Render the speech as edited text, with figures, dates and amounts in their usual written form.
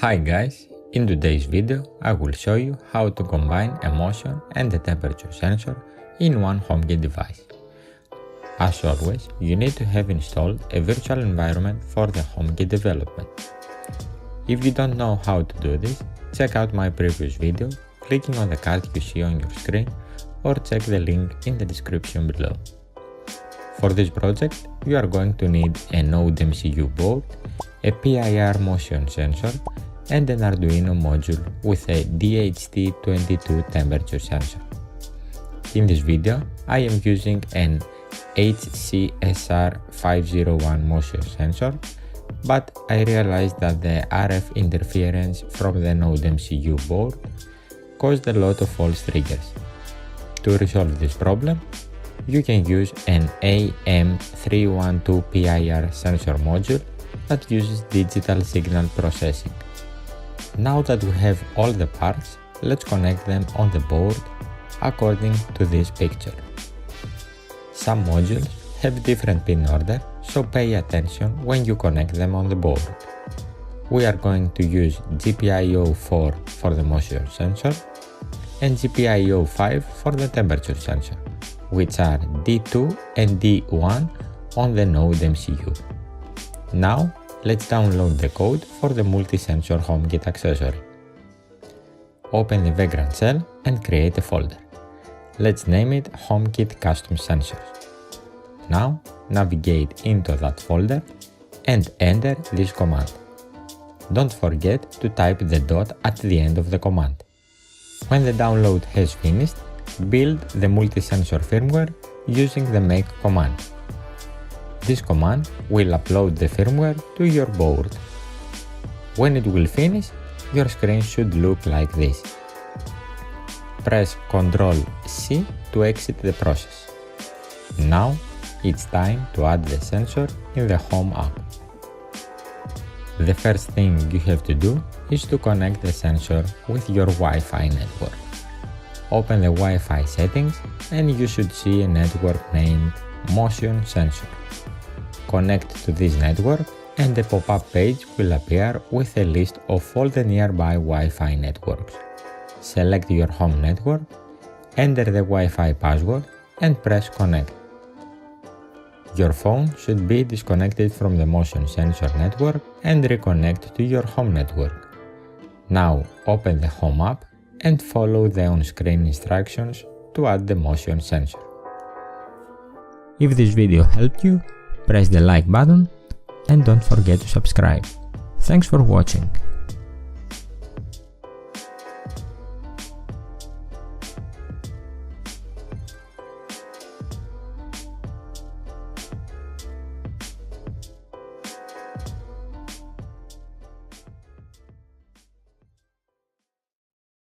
Hi guys, in today's video I will show you how to combine a motion and a temperature sensor in one HOMEKIT device. As always, you need to have installed a virtual environment for the HOMEKIT development. If you don't know how to do this, check out my previous video clicking on the card you see on your screen or check the link in the description below. For this project, you are going to need a nodemcu board, a PIR motion sensor, and an Arduino module with a DHT22 temperature sensor. In this video, I am using an HCSR501 motion sensor, but I realized that the RF interference from the nodemcu board caused a lot of false triggers. To resolve this problem, you can use an AM312 PIR sensor module that uses digital signal processing. Now that we have all the parts, let's connect them on the board according to this picture. Some modules have different pin order, so pay attention when you connect them on the board. We are going to use GPIO4 for the motion sensor and GPIO5 for the temperature sensor, which are D2 and D1 on the nodemcu. Now, let's download the code for the multisensor HOMEKIT accessory. Open the Vagrant shell and create a folder. Let's name it HOMEKIT Custom Sensors. Now, navigate into that folder and enter this command. Don't forget to type the dot at the end of the command. When the download has finished, build the multisensor firmware using the make command. This command will upload the firmware to your board. When it will finish, your screen should look like this. Press Ctrl+C to exit the process. Now it's time to add the sensor in the Home app. The first thing you have to do is to connect the sensor with your Wi-Fi network. Open the Wi-Fi settings and you should see a network named Motion Sensor. Connect to this network and a pop-up page will appear with a list of all the nearby Wi-Fi networks. Select your home network, enter the Wi-Fi password and press connect. Your phone should be disconnected from the motion sensor network and reconnect to your home network. Now open the Home app and follow the on-screen instructions to add the motion sensor. If this video helped you, press the like button and don't forget to subscribe. Thanks for watching.